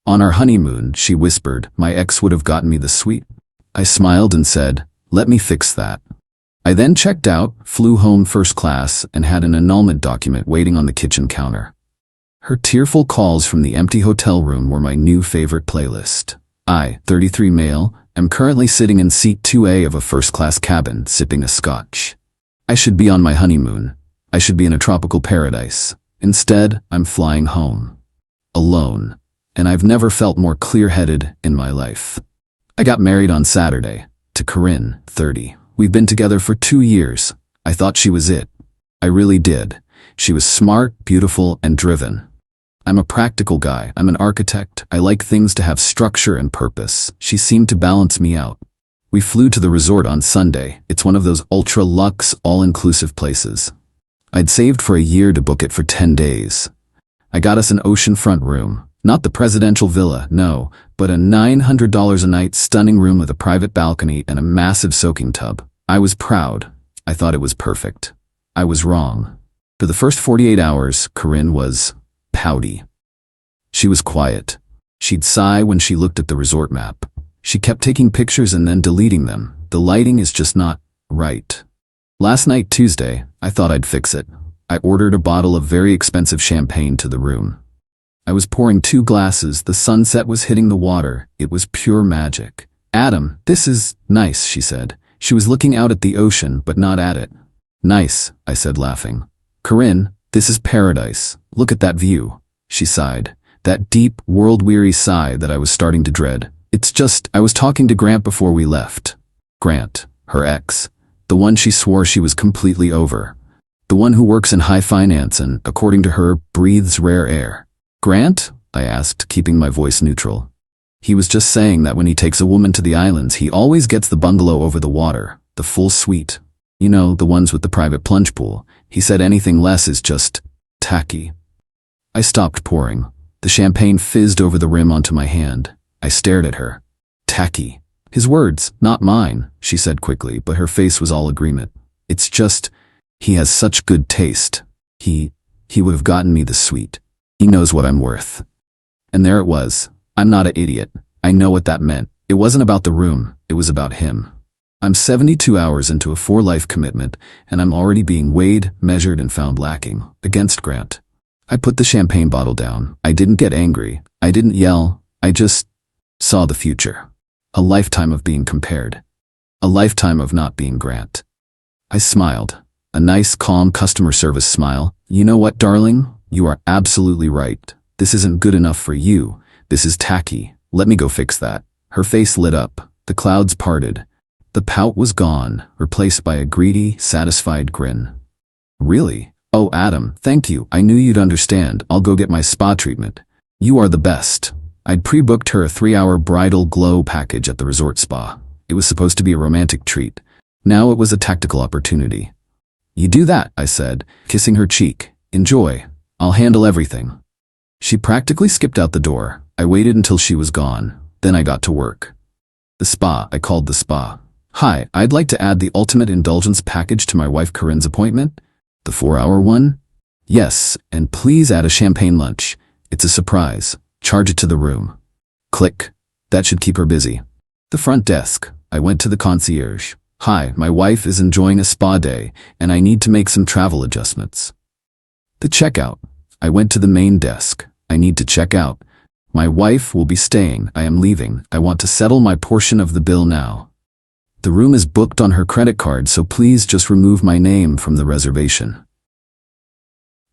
On our honeymoon, she whispered, my ex would have gotten me the suite. I smiled and said, let me fix that. I then checked out, flew home first class, and had an annulment document waiting on the kitchen counter. Her tearful calls from the empty hotel room were my new favorite playlist. I, 33 male, am currently sitting in seat 2A of a first-class cabin, sipping a scotch. I should be on my honeymoon. I should be in a tropical paradise. Instead, I'm flying home. Alone. And I've never felt more clear-headed in my life. I got married on Saturday, to Corinne, 30. We've been together for 2 years. I thought she was it. I really did. She was smart, beautiful, and driven. I'm a practical guy. I'm an architect. I like things to have structure and purpose. She seemed to balance me out. We flew to the resort on Sunday. It's one of those ultra-luxe, all-inclusive places. I'd saved for a year to book it for 10 days. I got us an oceanfront room. Not the presidential villa, no, but a $900 a night stunning room with a private balcony and a massive soaking tub. I was proud. I thought it was perfect. I was wrong. For the first 48 hours, Corinne was pouty. She was quiet. She'd sigh when she looked at the resort map. She kept taking pictures and then deleting them. The lighting is just not right. Last night, Tuesday, I thought I'd fix it. I ordered a bottle of very expensive champagne to the room. I was pouring 2 glasses, the sunset was hitting the water, it was pure magic. Adam, this is nice, she said. She was looking out at the ocean, but not at it. Nice, I said laughing. Corinne, this is paradise. Look at that view. She sighed. That deep, world-weary sigh that I was starting to dread. It's just, I was talking to Grant before we left. Grant, her ex. The one she swore she was completely over. The one who works in high finance and, according to her, breathes rare air. Grant? I asked, keeping my voice neutral. He was just saying that when he takes a woman to the islands, he always gets the bungalow over the water, the full suite. You know, the ones with the private plunge pool. He said anything less is just tacky. I stopped pouring. The champagne fizzed over the rim onto my hand. I stared at her. Tacky. His words, not mine, she said quickly, but her face was all agreement. It's just, he has such good taste. He would have gotten me the suite. He knows what I'm worth. And there it was. I'm not an idiot. I know what that meant. It wasn't about the room. It was about him. I'm 72 hours into a 4-life commitment, and I'm already being weighed, measured, and found lacking. Against Grant. I put the champagne bottle down. I didn't get angry. I didn't yell. I just saw the future. A lifetime of being compared. A lifetime of not being Grant. I smiled. A nice, calm customer service smile. You know what, darling? You are absolutely right. This isn't good enough for you. This is tacky. Let me go fix that. Her face lit up. The clouds parted. The pout was gone, replaced by a greedy, satisfied grin. Really? Oh, Adam, thank you. I knew you'd understand. I'll go get my spa treatment. You are the best. I'd pre-booked her a 3-hour bridal glow package at the resort spa. It was supposed to be a romantic treat. Now it was a tactical opportunity. You do that, I said, kissing her cheek. Enjoy. I'll handle everything. She practically skipped out the door. I waited until she was gone. Then I got to work. The spa, I called the spa. Hi, I'd like to add the ultimate indulgence package to my wife Corinne's appointment. The 4-hour one? Yes, and please add a champagne lunch. It's a surprise. Charge it to the room. Click. That should keep her busy. The front desk. I went to the concierge. Hi, my wife is enjoying a spa day, and I need to make some travel adjustments. The checkout. I went to the main desk. I need to check out. My wife will be staying. I am leaving. I want to settle my portion of the bill now. The room is booked on her credit card, so please just remove my name from the reservation.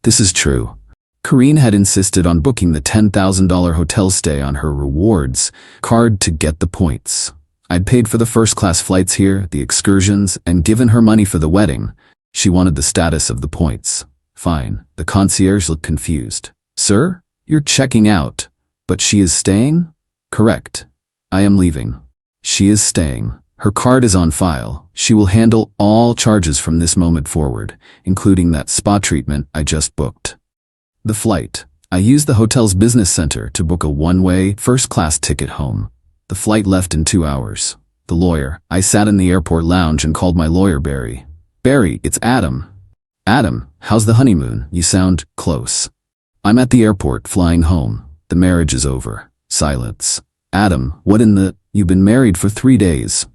This is true. Corinne had insisted on booking the $10,000 hotel stay on her rewards card to get the points. I'd paid for the first-class flights here, the excursions, and given her money for the wedding. She wanted the status of the points. Fine. The concierge looked confused. Sir, you're checking out. But she is staying? Correct. I am leaving. She is staying. Her card is on file. She will handle all charges from this moment forward, including that spa treatment I just booked. The flight. I used the hotel's business center to book a one-way, first-class ticket home. The flight left in 2 hours. The lawyer. I sat in the airport lounge and called my lawyer Barry. Barry, it's Adam. Adam, how's the honeymoon? You sound close. I'm at the airport, flying home. The marriage is over. Silence. Adam, what in the... You've been married for 3 days.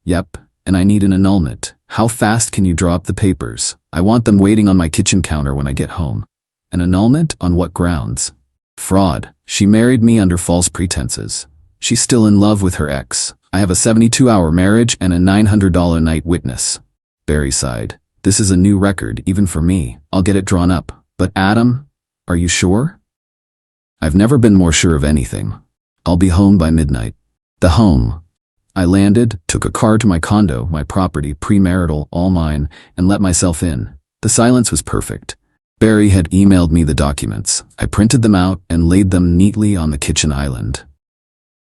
Yep, and I need an annulment. How fast can you draw up the papers? I want them waiting on my kitchen counter when I get home. An annulment? On what grounds? Fraud. She married me under false pretenses. She's still in love with her ex. I have a 72-hour marriage and a $900 night witness. Barry sighed. This is a new record, even for me. I'll get it drawn up. But Adam, are you sure? I've never been more sure of anything. I'll be home by midnight. The home. I landed, took a car to my condo, my property, premarital, all mine, and let myself in. The silence was perfect. Barry had emailed me the documents. I printed them out and laid them neatly on the kitchen island.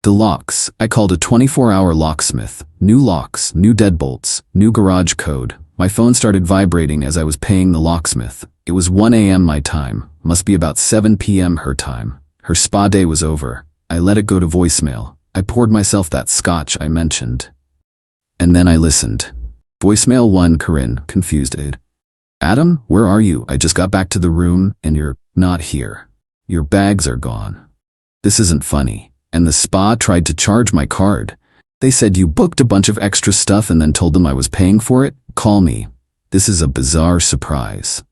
The locks. I called a 24-hour locksmith. New locks, new deadbolts, new garage code. My phone started vibrating as I was paying the locksmith. It was 1 a.m. my time. Must be about 7 p.m. her time. Her spa day was over. I let it go to voicemail. I poured myself that scotch I mentioned. And then I listened. Voicemail 1, Corinne, confused. Adam, where are you? I just got back to the room and you're not here. Your bags are gone. This isn't funny. And the spa tried to charge my card. They said you booked a bunch of extra stuff and then told them I was paying for it. Call me. This is a bizarre surprise.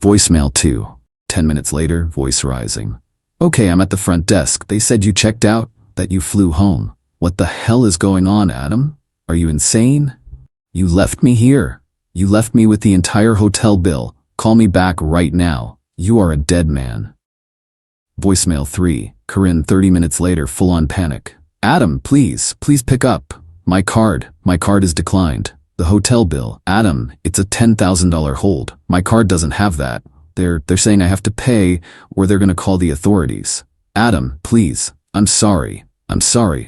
Voicemail 2. 10 minutes later, voice rising. Okay, I'm at the front desk. They said you checked out, that you flew home. What the hell is going on, Adam? Are you insane? You left me here. You left me with the entire hotel bill. Call me back right now. You are a dead man. Voicemail 3. Corinne, 30 minutes later, full-on panic. Adam, please pick up. My card is declined. The hotel bill. Adam, it's a $10,000 hold. My card doesn't have that. They're saying I have to pay or they're gonna call the authorities. Adam, please. I'm sorry.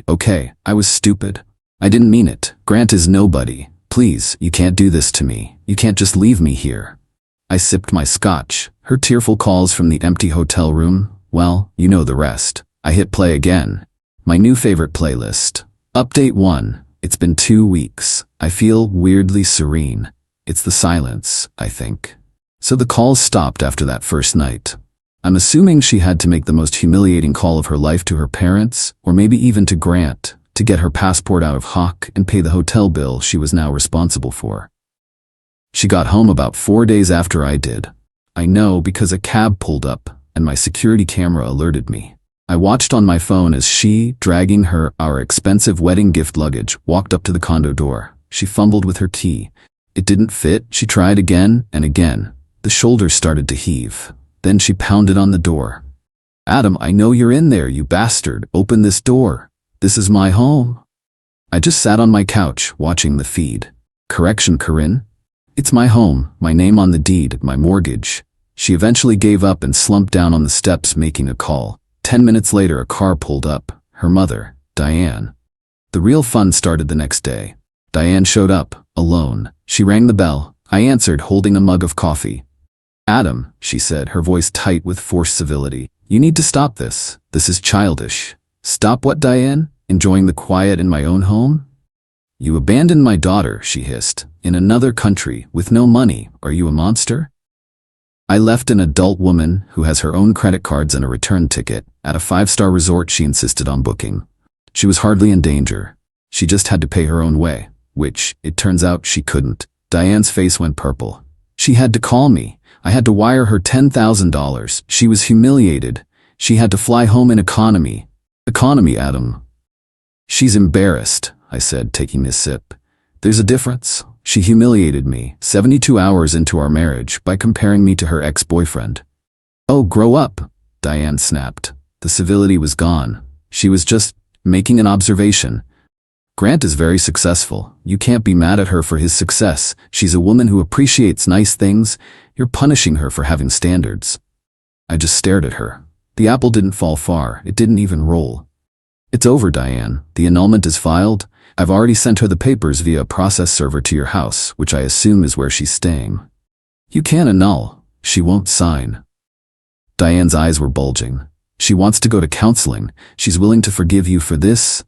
Okay, I was stupid. I didn't mean it. Grant is nobody. Please, you can't do this to me. You can't just leave me here. I sipped my scotch. Her tearful calls from the empty hotel room. Well, you know the rest. I hit play again. My new favorite playlist. Update 1. It's been 2 weeks. I feel weirdly serene. It's the silence, I think. So the calls stopped after that first night. I'm assuming she had to make the most humiliating call of her life to her parents, or maybe even to Grant, to get her passport out of hock and pay the hotel bill she was now responsible for. She got home about 4 days after I did. I know because a cab pulled up, and my security camera alerted me. I watched on my phone as she, dragging our expensive wedding gift luggage, walked up to the condo door. She fumbled with her key. It didn't fit. She tried again and again. The shoulders started to heave. Then she pounded on the door. Adam, I know you're in there, you bastard. Open this door. This is my home. I just sat on my couch, watching the feed. Correction, Corinne. It's my home, my name on the deed, my mortgage. She eventually gave up and slumped down on the steps, making a call. 10 minutes later, a car pulled up. Her mother, Diane. The real fun started the next day. Diane showed up, alone. She rang the bell. I answered, holding a mug of coffee. Adam, she said, her voice tight with forced civility. You need to stop this. This is childish. Stop what, Diane? Enjoying the quiet in my own home? You abandoned my daughter, she hissed. In another country, with no money. Are you a monster? I left an adult woman who has her own credit cards and a return ticket at a 5-star resort she insisted on booking. She was hardly in danger. She just had to pay her own way, which, it turns out, she couldn't. Diane's face went purple. She had to call me. I had to wire her $10,000. She was humiliated. She had to fly home in economy. Economy, Adam. She's embarrassed, I said, taking a sip. There's a difference. She humiliated me, 72 hours into our marriage, by comparing me to her ex-boyfriend. Oh, grow up, Diane snapped. The civility was gone. She was just making an observation. Grant is very successful. You can't be mad at her for his success. She's a woman who appreciates nice things. You're punishing her for having standards. I just stared at her. The apple didn't fall far. It didn't even roll. It's over, Diane. The annulment is filed. I've already sent her the papers via a process server to your house, which I assume is where she's staying. You can't annul. She won't sign. Diane's eyes were bulging. She wants to go to counseling. She's willing to forgive you for this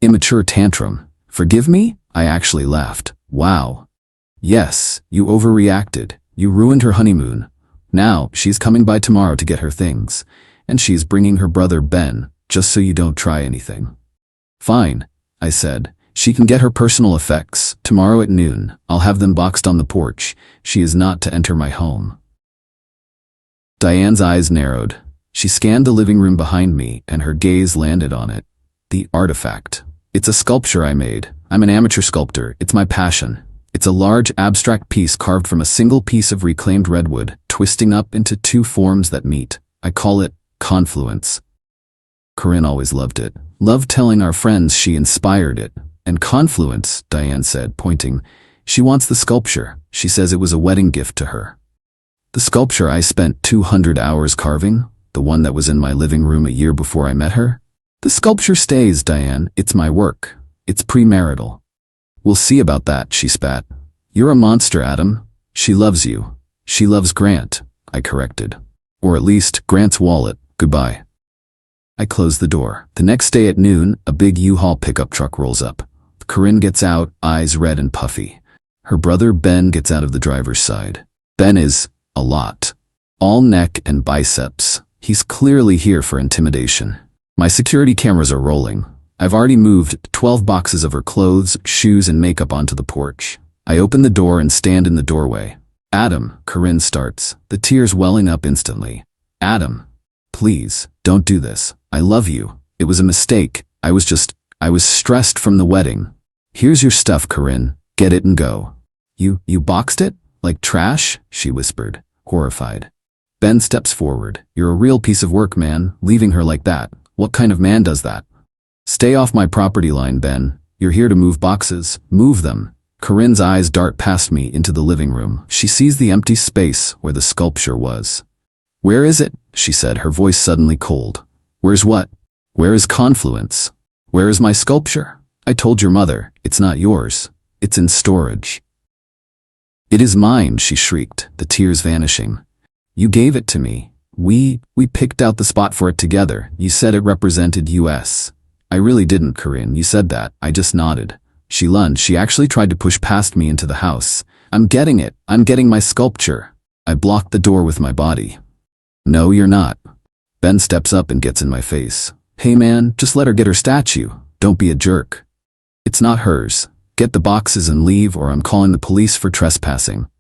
immature tantrum. Forgive me? I actually laughed. Wow. Yes, you overreacted. You ruined her honeymoon. Now, she's coming by tomorrow to get her things. And she's bringing her brother Ben. just so you don't try anything. Fine, I said. She can get her personal effects. Tomorrow at noon, I'll have them boxed on the porch. She is not to enter my home. Diane's eyes narrowed. She scanned the living room behind me, and her gaze landed on it. The artifact. It's a sculpture I made. I'm an amateur sculptor. It's my passion. It's a large, abstract piece carved from a single piece of reclaimed redwood, twisting up into two forms that meet. I call it confluence. Corinne always loved it. Loved telling our friends she inspired it. And confluence, Diane said, pointing. She wants the sculpture. She says it was a wedding gift to her. The sculpture I spent 200 hours carving, the one that was in my living room a year before I met her. The sculpture stays, Diane. It's my work. It's premarital. We'll see about that, she spat. You're a monster, Adam. She loves you. She loves Grant, I corrected. Or at least, Grant's wallet. Goodbye. I closed the door. The next day at noon, a big U-Haul pickup truck rolls up. Corinne gets out, eyes red and puffy. Her brother Ben gets out of the driver's side. Ben is a lot. All neck and biceps. He's clearly here for intimidation. My security cameras are rolling. I've already moved 12 boxes of her clothes, shoes, and makeup onto the porch. I open the door and stand in the doorway. Adam, Corinne starts, the tears welling up instantly. Adam, please, don't do this. I love you. It was a mistake. I was stressed from the wedding. Here's your stuff, Corinne. Get it and go. You boxed it? Like trash? She whispered, horrified. Ben steps forward. You're a real piece of work, man, leaving her like that. What kind of man does that? Stay off my property line, Ben. You're here to move boxes. Move them. Corinne's eyes dart past me into the living room. She sees the empty space where the sculpture was. Where is it? She said, her voice suddenly cold. Where's what? Where is confluence? Where is my sculpture? I told your mother, it's not yours. It's in storage. It is mine, she shrieked, the tears vanishing. You gave it to me. We picked out the spot for it together. You said it represented US. I really didn't, Corinne. You said that. I just nodded. She lunged. She actually tried to push past me into the house. I'm getting it. I'm getting my sculpture. I blocked the door with my body. No, you're not. Ben steps up and gets in my face. Hey man, just let her get her statue. Don't be a jerk. It's not hers. Get the boxes and leave, or I'm calling the police for trespassing.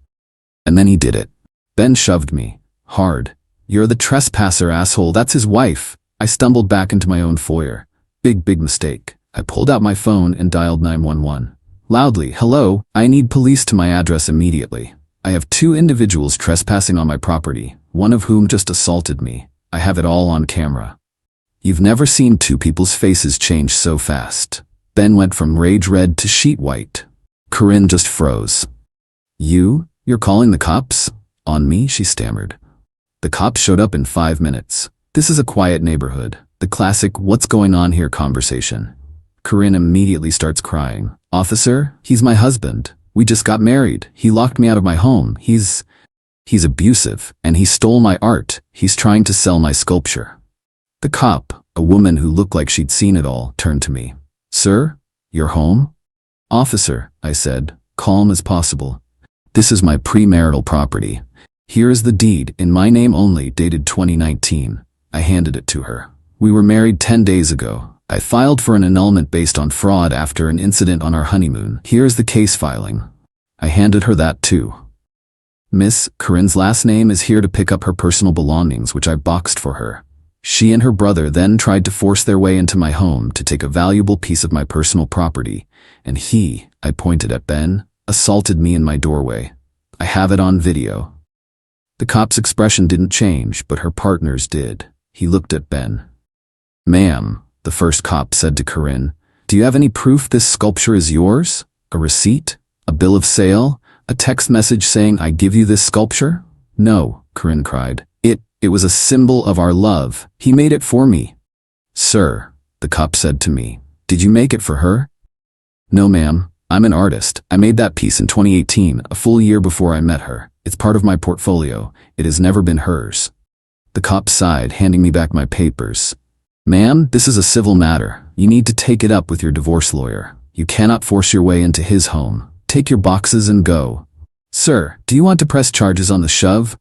And then he did it. Ben shoved me. Hard. You're the trespasser, asshole. That's his wife. I stumbled back into my own foyer. Big mistake. I pulled out my phone and dialed 911. Loudly, hello, I need police to my address immediately. I have 2 individuals trespassing on my property, one of whom just assaulted me. I have it all on camera. You've never seen 2 people's faces change so fast. Ben went from rage red to sheet white. Corinne just froze. You're calling the cops? On me, she stammered. The cops showed up in 5 minutes. This is a quiet neighborhood. The classic, what's going on here conversation. Corinne immediately starts crying. Officer, he's my husband. We just got married. He locked me out of my home. He's abusive, and he stole my art. He's trying to sell my sculpture. The cop, a woman who looked like she'd seen it all, turned to me. Sir, you're home? Officer, I said, calm as possible. This is my premarital property. Here is the deed, in my name only, dated 2019. I handed it to her. We were married 10 days ago. I filed for an annulment based on fraud after an incident on our honeymoon. Here is the case filing. I handed her that too. Miss, Corinne's last name is here to pick up her personal belongings, which I boxed for her. She and her brother then tried to force their way into my home to take a valuable piece of my personal property, and he, I pointed at Ben, assaulted me in my doorway. I have it on video. The cop's expression didn't change, but her partner's did. He looked at Ben. Ma'am, the first cop said to Corinne, do you have any proof this sculpture is yours? A receipt? A bill of sale? A text message saying I give you this sculpture? No, Corinne cried. It was a symbol of our love. He made it for me. Sir, the cop said to me, did you make it for her? No, ma'am. I'm an artist. I made that piece in 2018, a full year before I met her. It's part of my portfolio. It has never been hers. The cop sighed, handing me back my papers. Ma'am, this is a civil matter. You need to take it up with your divorce lawyer. You cannot force your way into his home. Take your boxes and go. Sir, do you want to press charges on the shove?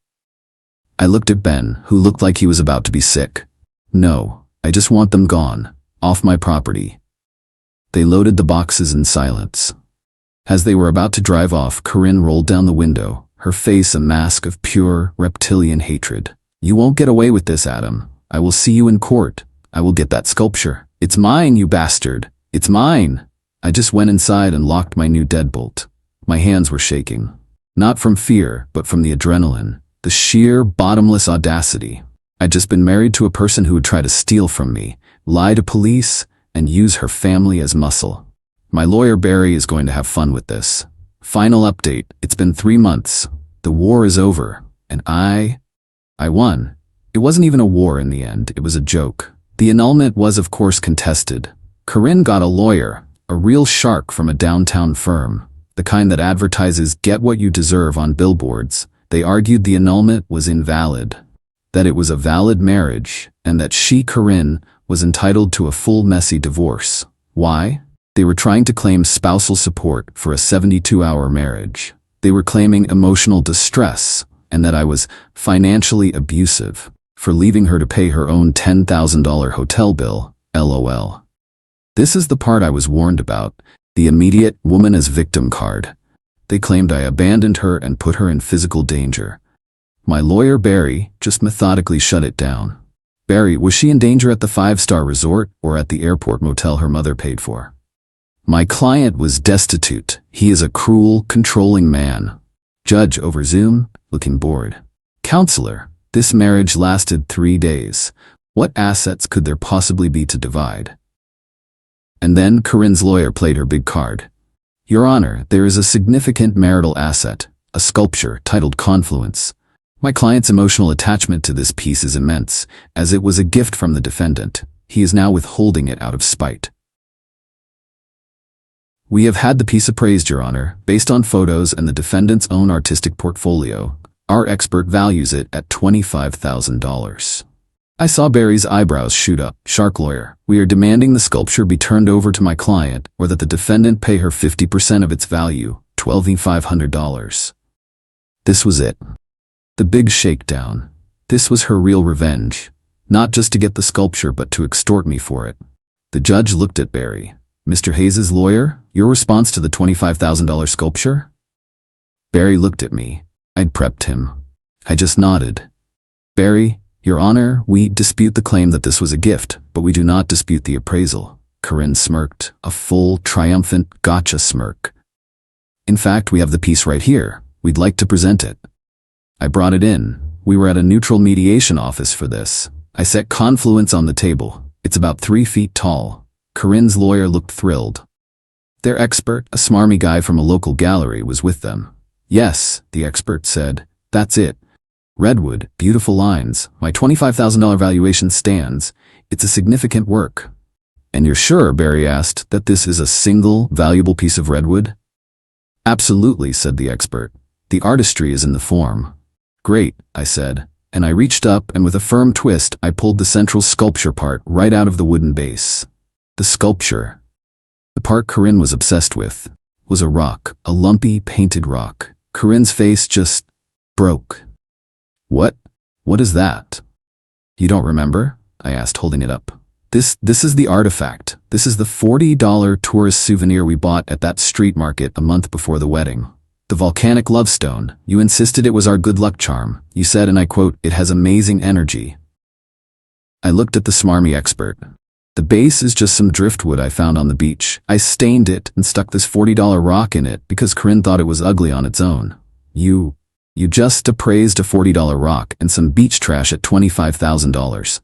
I looked at Ben, who looked like he was about to be sick. No, I just want them gone, off my property. They loaded the boxes in silence. As they were about to drive off, Corinne rolled down the window, her face a mask of pure, reptilian hatred. You won't get away with this, Adam. I will see you in court. I will get that sculpture. It's mine, you bastard. It's mine. I just went inside and locked my new deadbolt. My hands were shaking. Not from fear, but from the adrenaline. The sheer, bottomless audacity. I'd just been married to a person who would try to steal from me, lie to police, and use her family as muscle. My lawyer Barry is going to have fun with this. Final update, it's been 3 months. The war is over, and I won. It wasn't even a war in the end, it was a joke. The annulment was of course contested. Corinne got a lawyer, a real shark from a downtown firm, the kind that advertises "get what you deserve" on billboards. They argued the annulment was invalid, that it was a valid marriage, and that she, Corinne, was entitled to a full messy divorce. Why? They were trying to claim spousal support for a 72-hour marriage. They were claiming emotional distress, and that I was financially abusive for leaving her to pay her own $10,000 hotel bill, LOL. This is the part I was warned about, the immediate woman as victim card. They claimed I abandoned her and put her in physical danger. My lawyer Barry just methodically shut it down. Barry, was she in danger at the 5-star resort or at the airport motel her mother paid for? My client was destitute. He is a cruel, controlling man. Judge over Zoom, looking bored. Counselor, this marriage lasted 3 days. What assets could there possibly be to divide? And then Corinne's lawyer played her big card. Your Honor, there is a significant marital asset, a sculpture titled Confluence. My client's emotional attachment to this piece is immense, as it was a gift from the defendant. He is now withholding it out of spite. We have had the piece appraised, Your Honor, based on photos and the defendant's own artistic portfolio. Our expert values it at $25,000. I saw Barry's eyebrows shoot up. Shark lawyer, we are demanding the sculpture be turned over to my client, or that the defendant pay her 50% of its value, $12,500. This was it. The big shakedown. This was her real revenge. Not just to get the sculpture, but to extort me for it. The judge looked at Barry. Mr. Hayes' lawyer, your response to the $25,000 sculpture? Barry looked at me. I'd prepped him. I just nodded. Barry, Your Honor, we dispute the claim that this was a gift, but we do not dispute the appraisal. Corinne smirked, a full, triumphant gotcha smirk. In fact, we have the piece right here. We'd like to present it. I brought it in. We were at a neutral mediation office for this. I set Confluence on the table. It's about 3 feet tall. Corinne's lawyer looked thrilled. Their expert, a smarmy guy from a local gallery, was with them. Yes, the expert said. That's it. Redwood, beautiful lines. My $25,000 valuation stands. It's a significant work. And you're sure, Barry asked, that this is a single, valuable piece of redwood? Absolutely, said the expert. The artistry is in the form. Great, I said, and I reached up and with a firm twist I pulled the central sculpture part right out of the wooden base. The sculpture, the part Corinne was obsessed with, was a rock, a lumpy, painted rock. Corinne's face just broke. What? What is that? You don't remember? I asked, holding it up. This is the artifact. This is the $40 tourist souvenir we bought at that street market a month before the wedding. The volcanic lovestone. You insisted it was our good luck charm. You said, and I quote, it has amazing energy. I looked at the smarmy expert. The base is just some driftwood I found on the beach. I stained it and stuck this $40 rock in it because Corinne thought it was ugly on its own. You just appraised a $40 rock and some beach trash at $25,000.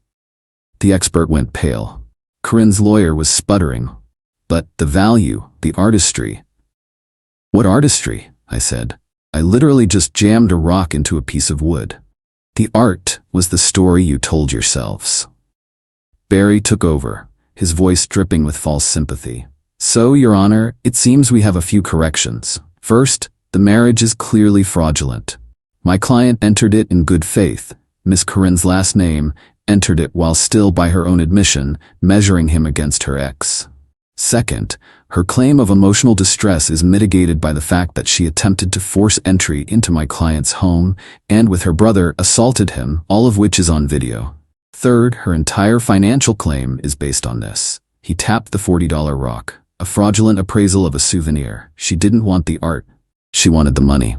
The expert went pale. Corinne's lawyer was sputtering. But the value, the artistry. What artistry? I said. I literally just jammed a rock into a piece of wood. The art was the story you told yourselves. Barry took over, his voice dripping with false sympathy. So, Your Honor, it seems we have a few corrections. First, the marriage is clearly fraudulent. My client entered it in good faith. Miss Corinne's last name entered it while still, by her own admission, measuring him against her ex. Second, her claim of emotional distress is mitigated by the fact that she attempted to force entry into my client's home and with her brother assaulted him, all of which is on video. Third, her entire financial claim is based on this. He tapped the $40 rock, a fraudulent appraisal of a souvenir. She didn't want the art. She wanted the money.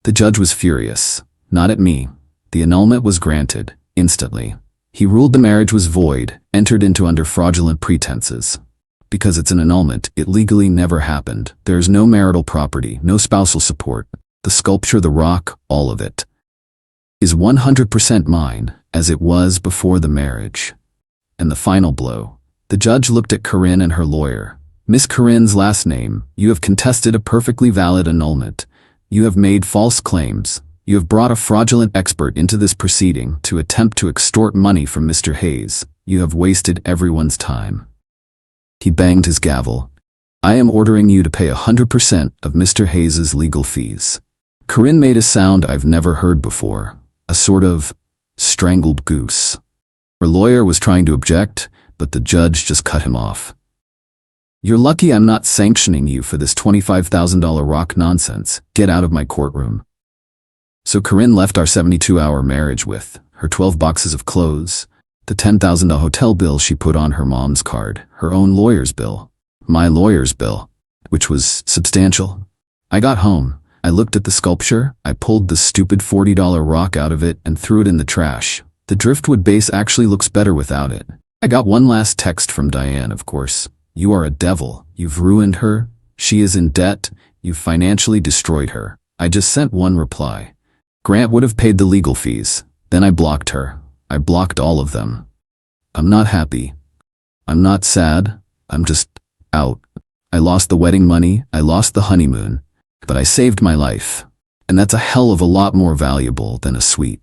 The judge was furious. Not at me. The annulment was granted, instantly. He ruled the marriage was void, entered into under fraudulent pretenses. Because it's an annulment, it legally never happened. There is no marital property, no spousal support. The sculpture, the rock, all of it is 100% mine, as it was before the marriage. And the final blow. The judge looked at Corinne and her lawyer. Miss Corinne's last name, you have contested a perfectly valid annulment. You have made false claims. You have brought a fraudulent expert into this proceeding to attempt to extort money from Mr. Hayes. You have wasted everyone's time. He banged his gavel. I am ordering you to pay 100% of Mr. Hayes's legal fees. Corinne made a sound I've never heard before. A sort of strangled goose. Her lawyer was trying to object, but the judge just cut him off. You're lucky I'm not sanctioning you for this $25,000 rock nonsense. Get out of my courtroom. So Corinne left our 72-hour marriage with her 12 boxes of clothes, the $10,000 hotel bill she put on her mom's card, her own lawyer's bill, my lawyer's bill, which was substantial. I got home. I looked at the sculpture. I pulled the stupid $40 rock out of it and threw it in the trash. The driftwood base actually looks better without it. I got one last text from Diane, of course. You are a devil. You've ruined her. She is in debt. You've financially destroyed her. I just sent one reply. Grant would have paid the legal fees. Then I blocked her. I blocked all of them. I'm not happy. I'm not sad. I'm just out. I lost the wedding money. I lost the honeymoon. But I saved my life. And that's a hell of a lot more valuable than a sweet